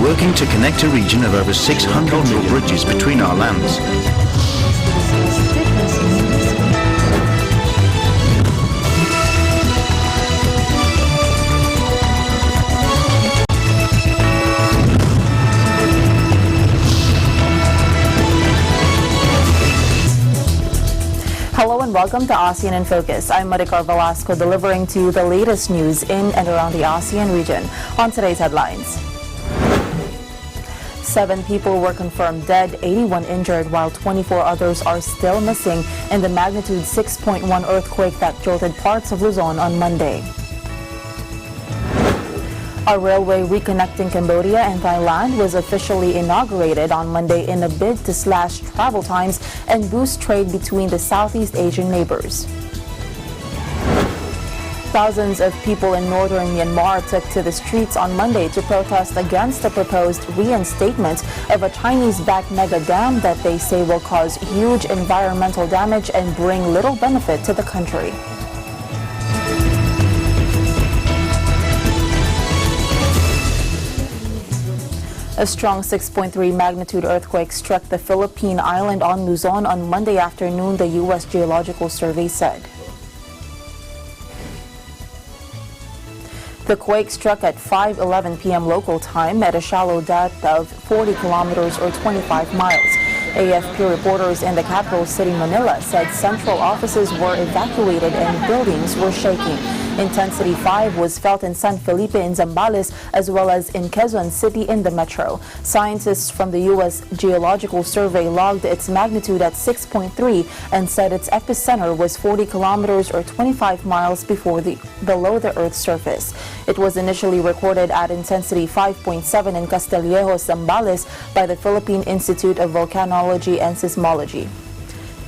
working to connect a region of over 600 cultural bridges between our lands. Hello and welcome to ASEAN in Focus. I'm Maricar Velasco, delivering to you the latest news in and around the ASEAN region. On today's headlines, 7 people were confirmed dead, 81 injured, while 24 others are still missing in the magnitude 6.1 earthquake that jolted parts of Luzon on Monday. A railway reconnecting Cambodia and Thailand was officially inaugurated on Monday in a bid to slash travel times and boost trade between the Southeast Asian neighbors. Thousands of people in northern Myanmar took to the streets on Monday to protest against the proposed reinstatement of a Chinese-backed mega dam that they say will cause huge environmental damage and bring little benefit to the country. A strong 6.3 magnitude earthquake struck the Philippine island on Luzon on Monday afternoon, the U.S. Geological Survey said. The quake struck at 5:11 p.m. local time at a shallow depth of 40 kilometers or 25 miles. AFP reporters in the capital city Manila said central offices were evacuated and buildings were shaking. Intensity 5 was felt in San Felipe in Zambales as well as in Quezon City in the metro. Scientists from the U.S. Geological Survey logged its magnitude at 6.3 and said its epicenter was 40 kilometers or 25 miles below the Earth's surface. It was initially recorded at intensity 5.7 in Castillejos, Zambales by the Philippine Institute of Volcanology and Seismology.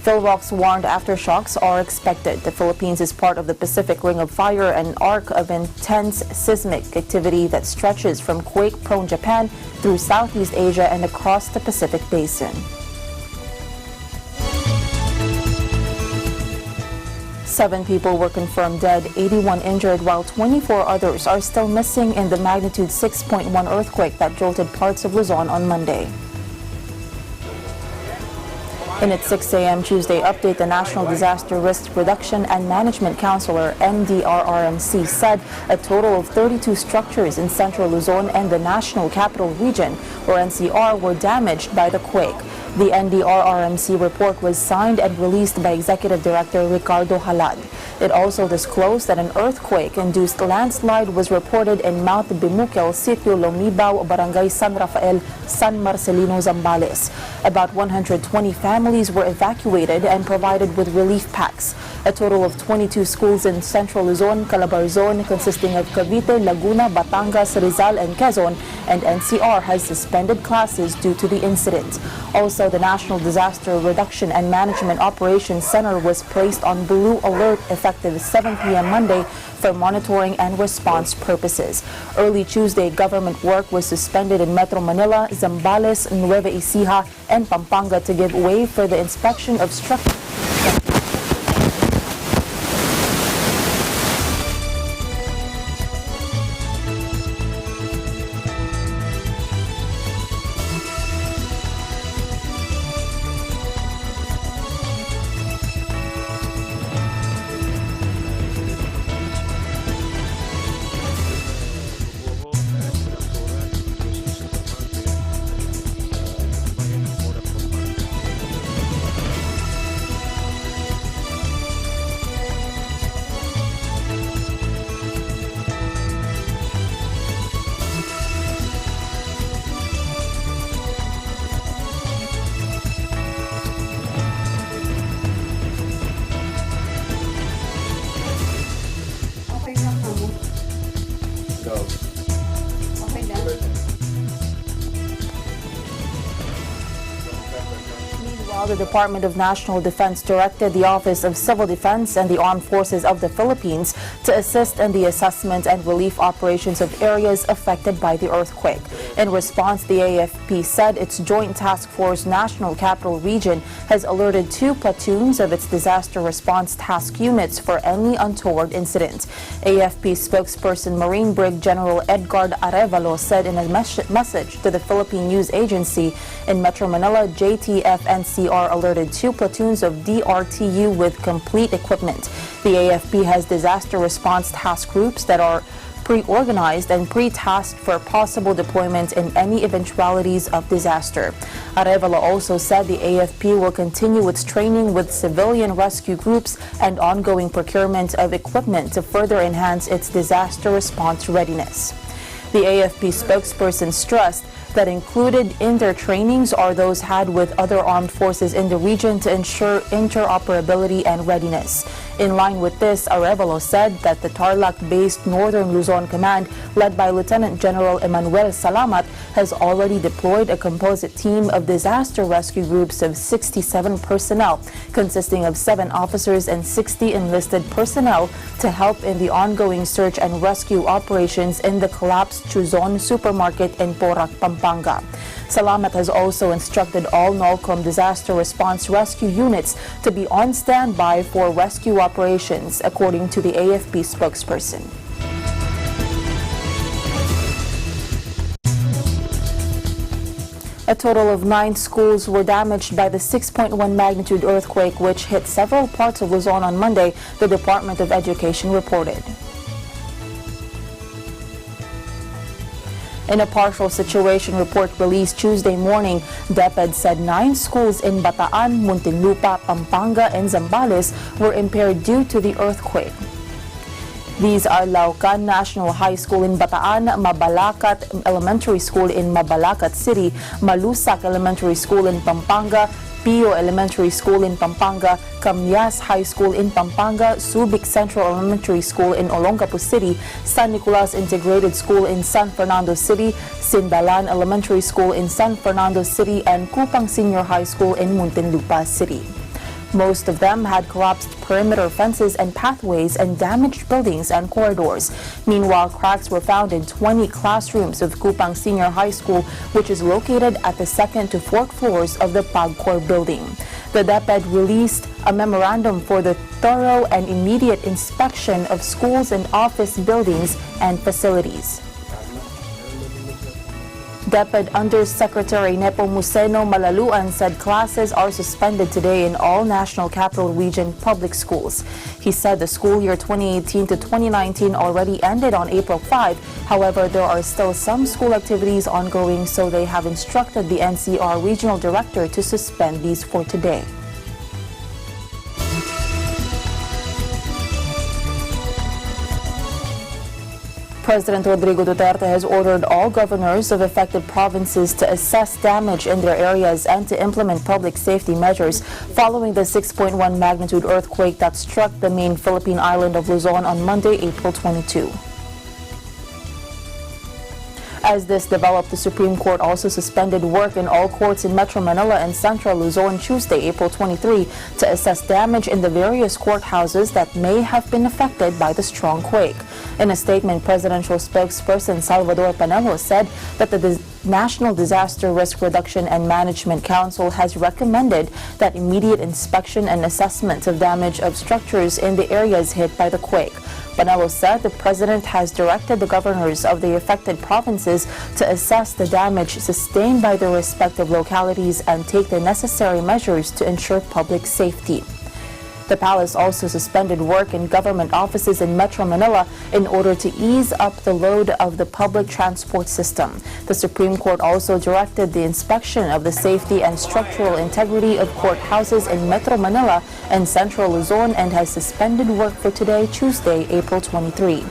Philrox warned aftershocks are expected. The Philippines is part of the Pacific Ring of Fire, an arc of intense seismic activity that stretches from quake-prone Japan through Southeast Asia and across the Pacific Basin. 7 people were confirmed dead, 81 injured, while 24 others are still missing in the magnitude 6.1 earthquake that jolted parts of Luzon on Monday. In its 6 a.m. Tuesday update, the National Disaster Risk Reduction and Management Counselor, NDRRMC, said a total of 32 structures in central Luzon and the National Capital Region, or NCR, were damaged by the quake. The NDRRMC report was signed and released by Executive Director Ricardo Halad. It also disclosed that an earthquake-induced landslide was reported in Mount Bimukel, Sitio Lomibao, Barangay San Rafael, San Marcelino, Zambales. About 120 families were evacuated and provided with relief packs. A total of 22 schools in Central Luzon, Calabarzon, consisting of Cavite, Laguna, Batangas, Rizal, and Quezon, and NCR has suspended classes due to the incident. Also, the National Disaster Reduction and Management Operations Center was placed on blue alert effective 7 p.m. Monday for monitoring and response purposes. Early Tuesday, government work was suspended in Metro Manila, Zambales, Nueva Ecija, and Pampanga to give way for the inspection of structures. Meanwhile, the Department of National Defense directed the Office of Civil Defense and the Armed Forces of the Philippines to assist in the assessment and relief operations of areas affected by the earthquake. In response, the AFP said its Joint Task Force National Capital Region has alerted 2 platoons of its disaster response task units for any untoward incident. AFP spokesperson Marine Brig General Edgar Arevalo said in a message to the Philippine News Agency, in Metro Manila, JTF-NCR alerted 2 platoons of DRTU with complete equipment. The AFP has disaster response task groups that are pre-organized and pre-tasked for possible deployment in any eventualities of disaster. Arevalo also said the AFP will continue its training with civilian rescue groups and ongoing procurement of equipment to further enhance its disaster response readiness. The AFP spokesperson stressed that included in their trainings are those had with other armed forces in the region to ensure interoperability and readiness. In line with this, Arevalo said that the Tarlac-based Northern Luzon Command, led by Lieutenant General Emmanuel Salamat, has already deployed a composite team of disaster rescue groups of 67 personnel, consisting of 7 officers and 60 enlisted personnel to help in the ongoing search and rescue operations in the collapsed Chuzon supermarket in Porac, Pampanga. Salamat has also instructed all NOLCOM disaster response rescue units to be on standby for rescue operations, according to the AFP spokesperson. A total of 9 schools were damaged by the 6.1 magnitude earthquake which hit several parts of Luzon on Monday, the Department of Education reported. In a partial situation report released Tuesday morning, DepEd said 9 schools in Bataan, Muntinlupa, Pampanga, and Zambales were impaired due to the earthquake. These are Laucan National High School in Bataan, Mabalacat Elementary School in Mabalacat City, Malusak Elementary School in Pampanga, Pio Elementary School in Pampanga, Camyas High School in Pampanga, Subic Central Elementary School in Olongapo City, San Nicolas Integrated School in San Fernando City, Sindalan Elementary School in San Fernando City, and Kupang Senior High School in Muntinlupa City. Most of them had collapsed perimeter fences and pathways and damaged buildings and corridors. Meanwhile, cracks were found in 20 classrooms of Kupang Senior High School, which is located at the 2nd to 4th floors of the PAGCOR building. The DepEd released a memorandum for the thorough and immediate inspection of schools and office buildings and facilities. DepEd Undersecretary Nepomuceno Malaluan said classes are suspended today in all National Capital Region public schools. He said the school year 2018 to 2019 already ended on April 5. However, there are still some school activities ongoing, so they have instructed the NCR Regional Director to suspend these for today. President Rodrigo Duterte has ordered all governors of affected provinces to assess damage in their areas and to implement public safety measures following the 6.1 magnitude earthquake that struck the main Philippine island of Luzon on Monday, April 22. As this developed, the Supreme Court also suspended work in all courts in Metro Manila and Central Luzon Tuesday, April 23, to assess damage in the various courthouses that may have been affected by the strong quake. In a statement, presidential spokesperson Salvador Panelo said that the National Disaster Risk Reduction and Management Council has recommended that immediate inspection and assessment of damage of structures in the areas hit by the quake. Panelo said the president has directed the governors of the affected provinces to assess the damage sustained by their respective localities and take the necessary measures to ensure public safety. The palace also suspended work in government offices in Metro Manila in order to ease up the load of the public transport system. The Supreme Court also directed the inspection of the safety and structural integrity of courthouses in Metro Manila and Central Luzon and has suspended work for today, Tuesday, April 23.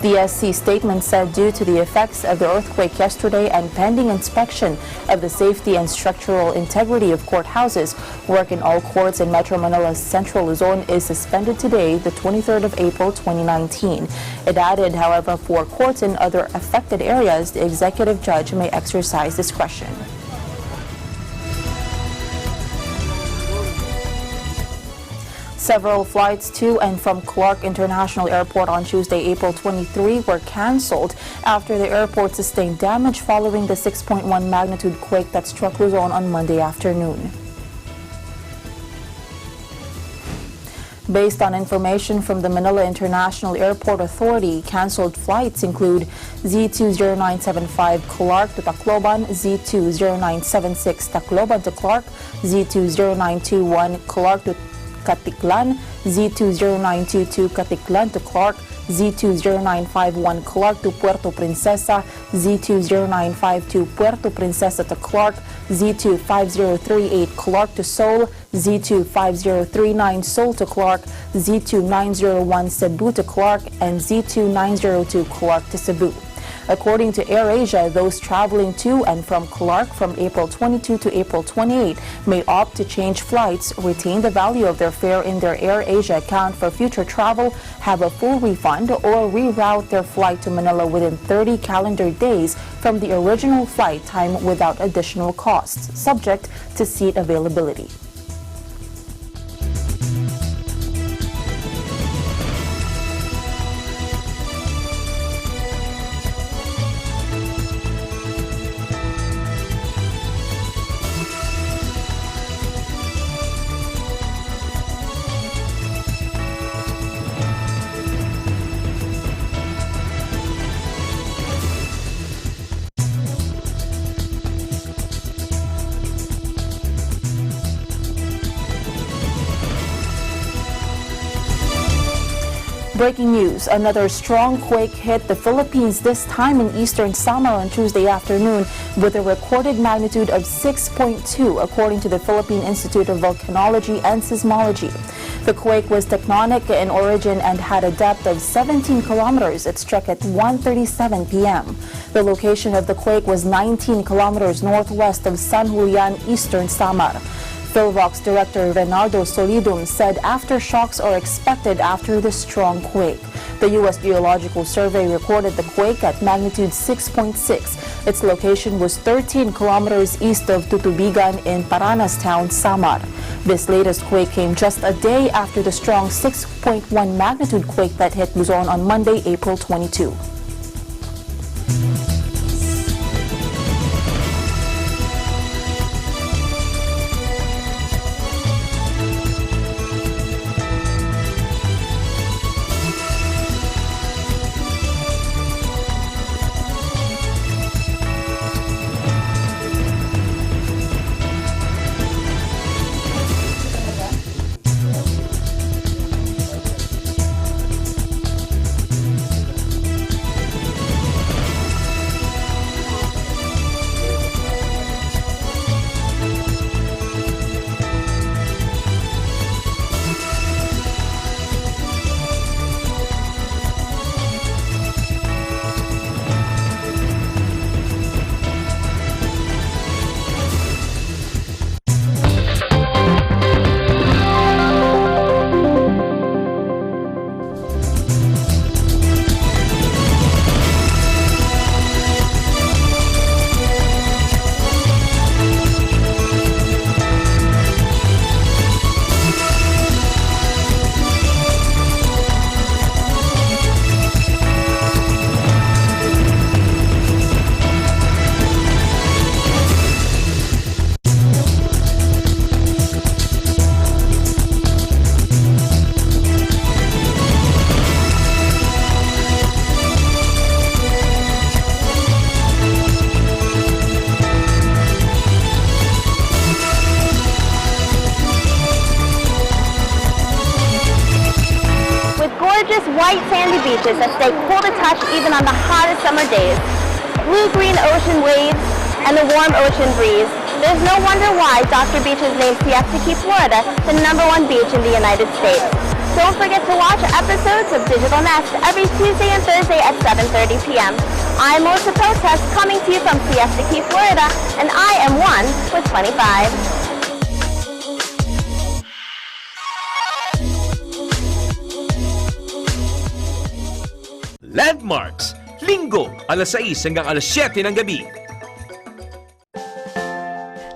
The SC statement said due to the effects of the earthquake yesterday and pending inspection of the safety and structural integrity of courthouses, work in all courts in Metro Manila's Central Luzon is suspended today, the 23rd of April 2019. It added, however, for courts in other affected areas, the executive judge may exercise discretion. Several flights to and from Clark International Airport on Tuesday, April 23 were cancelled after the airport sustained damage following the 6.1 magnitude quake that struck Luzon on Monday afternoon. Based on information from the Manila International Airport Authority, cancelled flights include Z20975 Clark to Tacloban, Z20976 Tacloban to Clark, Z20921 Clark to Katiklan, Z20922 Katiklan to Clark, Z20951 Clark to Puerto Princesa, Z20952 Puerto Princesa to Clark, Z25038 Clark to Seoul, Z25039 Seoul to Clark, Z2901 Cebu to Clark, and Z2902 Clark to Cebu. According to AirAsia, those traveling to and from Clark from April 22 to April 28 may opt to change flights, retain the value of their fare in their AirAsia account for future travel, have a full refund, or reroute their flight to Manila within 30 calendar days from the original flight time without additional costs, subject to seat availability. Breaking news, another strong quake hit the Philippines, this time in eastern Samar on Tuesday afternoon with a recorded magnitude of 6.2 according to the Philippine Institute of Volcanology and Seismology. The quake was tectonic in origin and had a depth of 17 kilometers. It struck at 1:37 p.m. The location of the quake was 19 kilometers northwest of San Julian, eastern Samar. PhilVox Director Renardo Solidum said aftershocks are expected after the strong quake. The U.S. Geological Survey recorded the quake at magnitude 6.6. Its location was 13 kilometers east of Tutubigan in Paranas Town, Samar. This latest quake came just a day after the strong 6.1 magnitude quake that hit Luzon on Monday, April 22. Gorgeous white sandy beaches that stay cool to touch even on the hottest summer days, blue-green ocean waves, and the warm ocean breeze. There's no wonder why Dr. Beach has named Siesta Key, Florida, the #1 beach in the United States. Don't forget to watch episodes of Digital Next every Tuesday and Thursday at 7:30 p.m. I'm Melissa Protest, coming to you from Siesta Key, Florida, and I am one with 25. Landmarks, Linggo, alas 6 hanggang alas 7 ng gabi.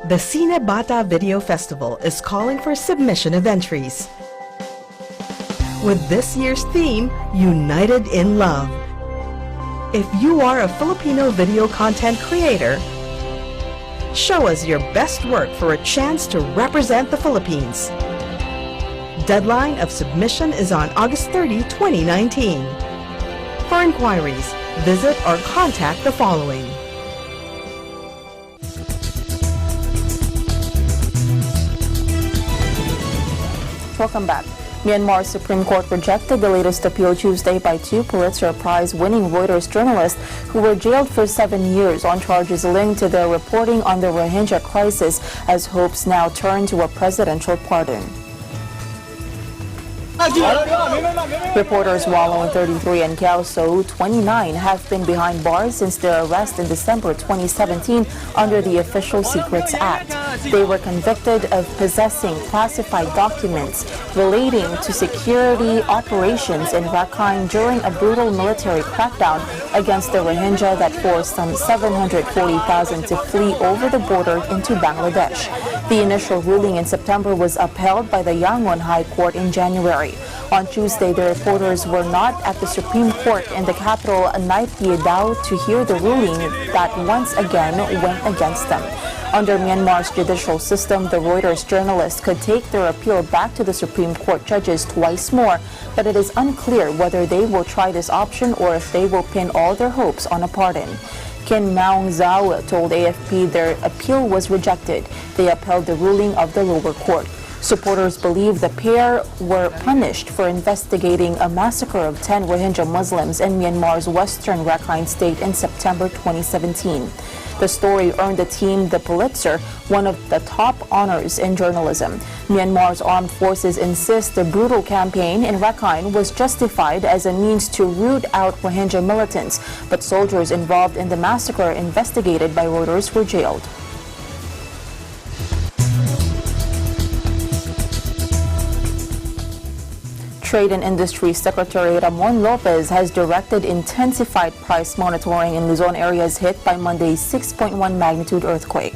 The Cine Bata Video Festival is calling for submission of entries. with this year's theme, United in Love. If you are a Filipino video content creator, show us your best work for a chance to represent the Philippines. Deadline of submission is on August 30, 2019. For inquiries, visit or contact the following. Welcome back. Myanmar Supreme Court rejected the latest appeal Tuesday by two Pulitzer Prize-winning Reuters journalists who were jailed for 7 years on charges linked to their reporting on the Rohingya crisis, as hopes now turn to a presidential pardon. Reporters Walong, 33, and Kiao So, 29, have been behind bars since their arrest in December 2017 under the Official Secrets Act. They were convicted of possessing classified documents relating to security operations in Rakhine during a brutal military crackdown against the Rohingya that forced some 740,000 to flee over the border into Bangladesh. The initial ruling in September was upheld by the Yangon High Court in January. On Tuesday, the reporters were not at the Supreme Court in the capital, Naypyi Dao, to hear the ruling that once again went against them. Under Myanmar's judicial system, the Reuters journalists could take their appeal back to the Supreme Court judges twice more, but it is unclear whether they will try this option or if they will pin all their hopes on a pardon. Kin Maung Zhao told AFP their appeal was rejected. They upheld the ruling of the lower court. Supporters believe the pair were punished for investigating a massacre of 10 Rohingya Muslims in Myanmar's western Rakhine state in September 2017. The story earned the team the Pulitzer, one of the top honors in journalism. Myanmar's armed forces insist the brutal campaign in Rakhine was justified as a means to root out Rohingya militants, but soldiers involved in the massacre investigated by Reuters were jailed. Trade and Industry Secretary Ramon Lopez has directed intensified price monitoring in Luzon areas hit by Monday's 6.1 magnitude earthquake.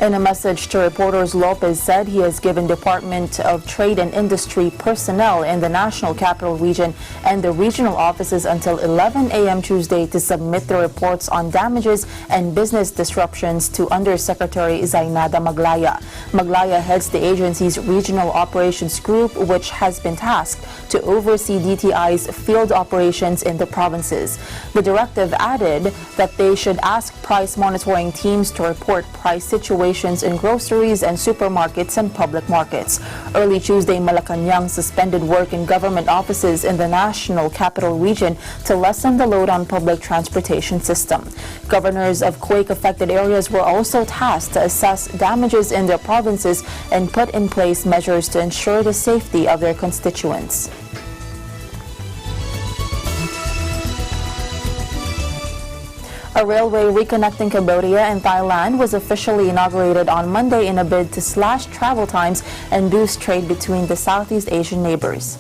In a message to reporters, Lopez said he has given Department of Trade and Industry personnel in the National Capital Region and the regional offices until 11 a.m. Tuesday to submit the reports on damages and business disruptions to Undersecretary Zainada Maglaya. Maglaya heads the agency's Regional Operations Group, which has been tasked to oversee DTI's field operations in the provinces. The directive added that they should ask price monitoring teams to report price situations in groceries and supermarkets and public markets. Early Tuesday, Malacanang suspended work in government offices in the National Capital Region to lessen the load on public transportation system. Governors of quake-affected areas were also tasked to assess damages in their provinces and put in place measures to ensure the safety of their constituents. A railway reconnecting Cambodia and Thailand was officially inaugurated on Monday in a bid to slash travel times and boost trade between the Southeast Asian neighbors.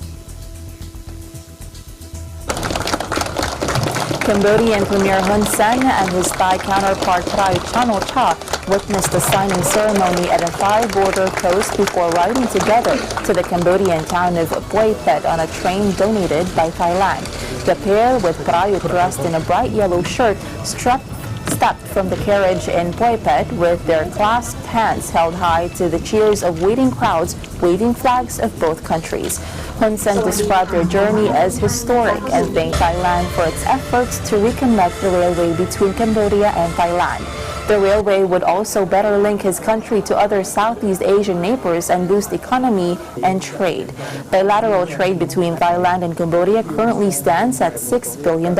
Cambodian Premier Hun Sen and his Thai counterpart Prai Chanocha witnessed the signing ceremony at a Thai border post before riding together to the Cambodian town of Poipet on a train donated by Thailand. The pair, with Prai dressed in a bright yellow shirt, stepped from the carriage in Poipet with their clasped hands held high to the cheers of waiting crowds waving flags of both countries. Hun Sen described their journey as historic and thanked Thailand for its efforts to reconnect the railway between Cambodia and Thailand. The railway would also better link his country to other Southeast Asian neighbors and boost economy and trade. Bilateral trade between Thailand and Cambodia currently stands at $6 billion.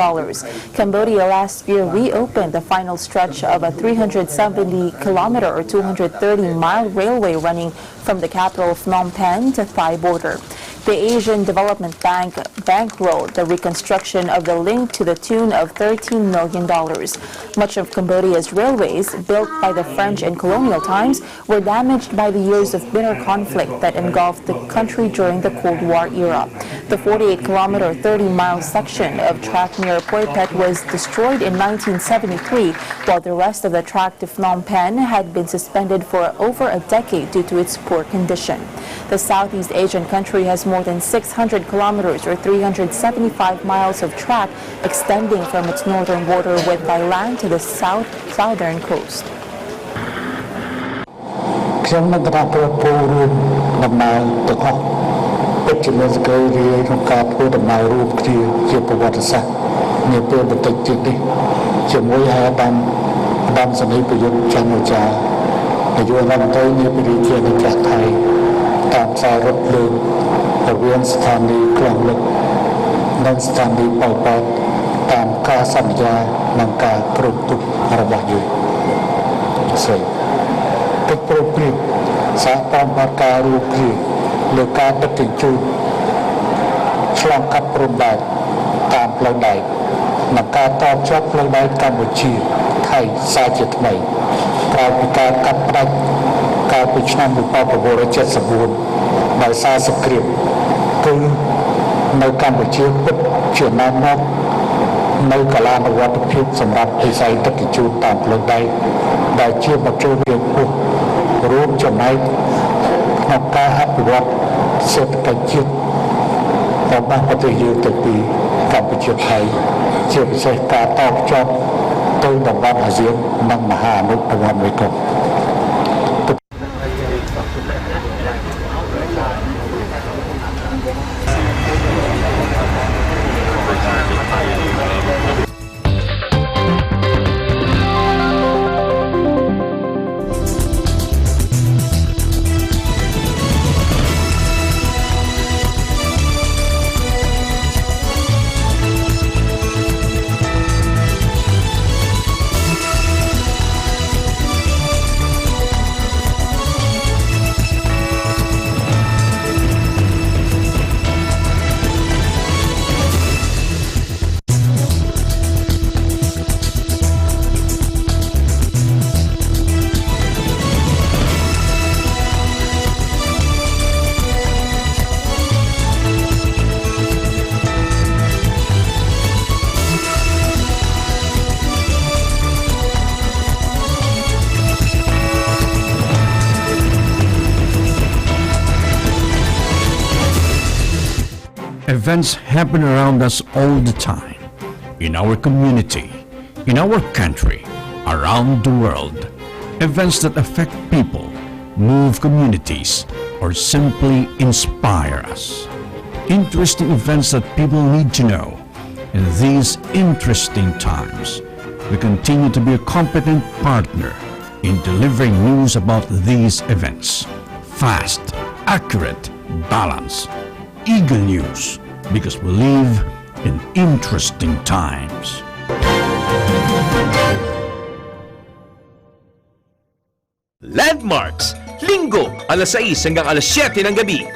Cambodia last year reopened the final stretch of a 370-kilometer or 230-mile railway running from the capital of Phnom Penh to Thai border. The Asian Development Bank bankrolled the reconstruction of the link to the tune of $13 million. Much of Cambodia's railways, built by the French in colonial times, were damaged by the years of bitter conflict that engulfed the country during the Cold War era. The 48-kilometer, 30-mile section of track near Quake was destroyed in 1973, while the rest of the track to Phnom Penh had been suspended for over a decade due to its poor condition. The Southeast Asian country has more than 600 kilometers or 375 miles of track extending from its northern border with Thailand to the southern coast. ខ្ញុំនឹងគណៈប្រពៃរួមដំណើរទាំងអស់ពិតជាមានសេចក្តីរីករាយក្នុងការធ្វើដំណើររួមគ្នាជាប្រវត្តិសាស្ត្រនាពេលបន្តិចទៀតនេះជាមួយហើយបានសនីប្រយុទ្ធច័ន្ទចានាយករដ្ឋមន្ត្រីនាពេលជានៃប្រទេសថៃតាមខ្សែរថភ្លើងរវាងស្ថានីយ៍ក្លងលឹកនិងស្ថានីយ៍ប៉ោយប៉ែតតាមការសន្យានិងការព្រមទុករបស់យើងស្រីកិច្ចព្រមព្រៀងសហប្រតិបត្តិការរួមគ្នាលើការដឹកជញ្ជូនឆ្លងកាត់ព្រំដែនតាមផ្លូវដែកនិងការតភ្ជាប់ផ្លូវដែកកម្ពុជាថៃសាជាថ្មីក្រោយពីការកាត់ផ្តាច់កាលពីឆ្នាំ1974ដោយសារសង្គ្រាមគឺនៅកម្ពុជាពិតជានាំមកនៅកាលានុវត្តភាពសម្រាប់វិស័យដឹកជញ្ជូនតាមផ្លូវដែកដែលជាមជ្ឈមណ្ឌលពុះរួមចំណែកក្នុងការអភិវឌ្ឍសេដ្ឋកិច្ចជាតិរបស់ប្រទេសយើងទៅពីកម្ពុជាថៃជាពិសេសការតភ្ជាប់ទៅតំបន់អាស៊ាននិងមហាអនុតំបន់មេគង្គ Events happen around us all the time, in our community, in our country, around the world. Events that affect people, move communities, or simply inspire us. Interesting events that people need to know. In these interesting times, we continue to be a competent partner in delivering news about these events. Fast, accurate, balanced, eager news, because we live in interesting times. Landmarks, Linggo, alas 6 hanggang alas 7 ng gabi.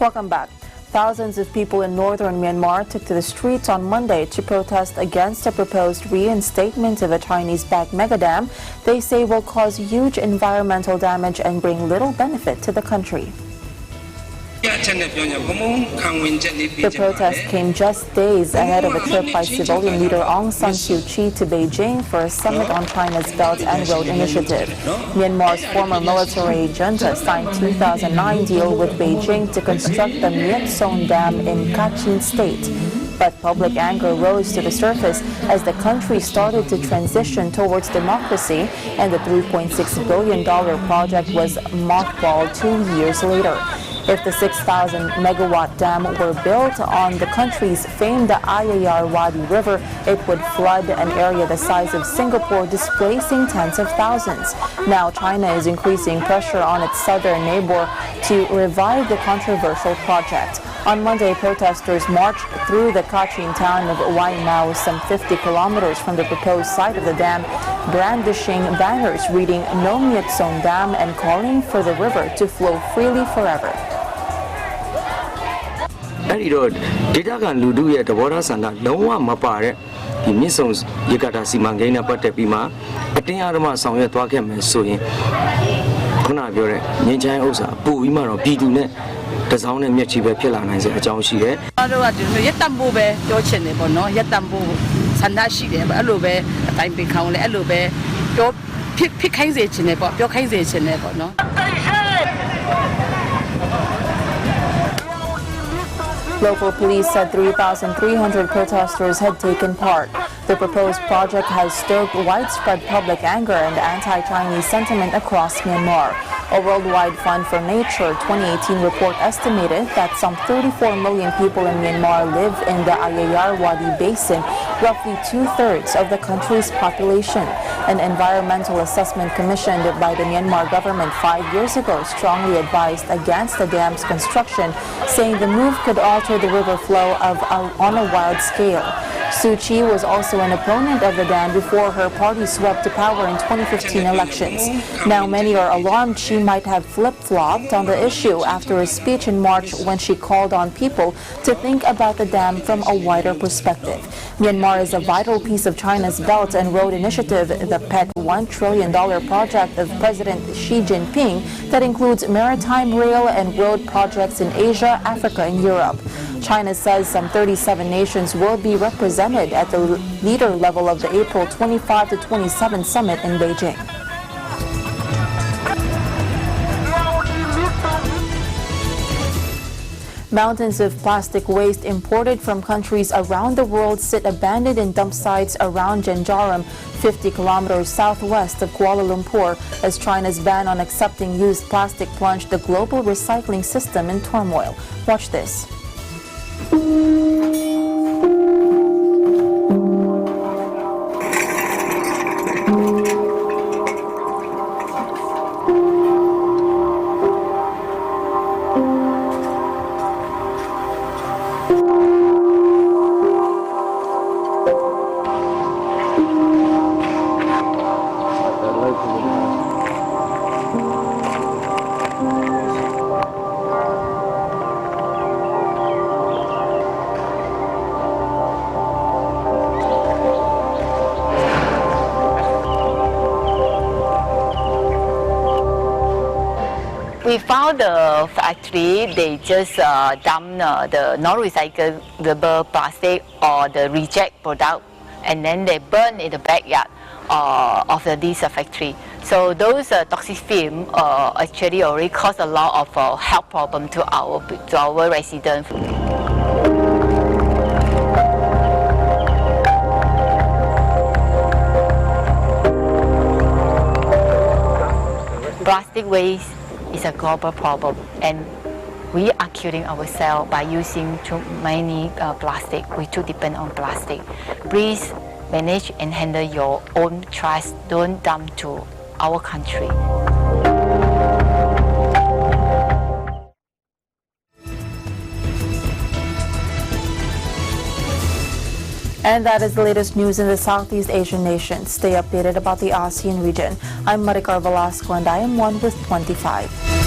Welcome back. Thousands of people in northern Myanmar took to the streets on Monday to protest against a proposed reinstatement of a Chinese-backed megadam they say will cause huge environmental damage and bring little benefit to the country. The protest came just days ahead of a trip by civilian leader Aung San Suu Kyi to Beijing for a summit on China's Belt and Road Initiative. Myanmar's former military junta signed 2009 deal with Beijing to construct the Myat Son Dam in Kachin State. But public anger rose to the surface as the country started to transition towards democracy, and the $3.6 billion project was mothballed 2 years later. If the 6,000 megawatt dam were built on the country's famed Ayayar Wadi River, it would flood an area the size of Singapore, displacing tens of thousands. Now China is increasing pressure on its southern neighbor to revive the controversial project. On Monday, protesters marched through the Kachin town of Wai Mau, some 50 kilometers from the proposed site of the dam, brandishing banners reading "No Myat Song Dam" and calling for the river to flow freely forever. အဲ့ဒီတော့ဒေတာကန်လူထုရဲ့သဘောထားဆန္ဒလုံးဝမပါတဲ့ဒီမြစ်ဆုံရေကာတာစီမံကိန်းနဲ့ပတ်သက်ပြီးမှအတင်းအဓမ္မဆောင်ရွက်သွားခဲ့မယ်ဆိုရင်ခုနပြောတဲ့ငင်းချိုင်းဥစ္စာပို့ပြီးမှတော့ပြည်သူနဲ့တစောင်းနဲ့မျက်ချီပဲဖြစ်လာနိုင်စေအကြောင်းရှိတယ်။ တို့ကဒီလိုရက်တံပိုးပဲပြောချင်တယ်ပေါ့နော်ရက်တံပိုးဆန္ဒရှိတယ်အဲ့လိုပဲအတိုင်းပင်ခေါင်းလဲအဲ့လိုပဲပြောဖြစ်ခိုင်းစေချင်တယ်ပေါ့ပြောခိုင်းစေချင်တယ်ပေါ့နော် Local police said 3,300 protesters had taken part. The proposed project has stoked widespread public anger and anti-Chinese sentiment across Myanmar. A Worldwide Fund for Nature 2018 report estimated that some 34 million people in Myanmar live in the Ayayar Wadi Basin, roughly two-thirds of the country's population. An environmental assessment commissioned by the Myanmar government 5 years ago strongly advised against the dam's construction, saying the move could alter the river flow on a wide scale. Suu Kyi was also an opponent of the dam before her party swept to power in 2015 elections. Now many are alarmed she might have flip-flopped on the issue after a speech in March when she called on people to think about the dam from a wider perspective. Myanmar is a vital piece of China's Belt and Road Initiative, the pet $1 trillion project of President Xi Jinping that includes maritime, rail and road projects in Asia, Africa and Europe. China says some 37 nations will be represented at the leader level of the April 25 to 27 summit in Beijing. Mountains of plastic waste imported from countries around the world sit abandoned in dump sites around Janjaram, 50 kilometers southwest of Kuala Lumpur, as China's ban on accepting used plastic plunged the global recycling system in turmoil. Watch this. We found the factory, they just dump the non-recyclable plastic or the reject product, and then they burn in the backyard of this factory. So those toxic film actually already cause a lot of health problem to our residents. Plastic waste is a global problem, and we are killing ourselves by using too many plastic. We too depend on plastic. Please manage and handle your own trash. Don't dump to our country. And that is the latest news in the Southeast Asian nations. Stay updated about the ASEAN region. I'm Maricar Velasco and I am 1 with 25.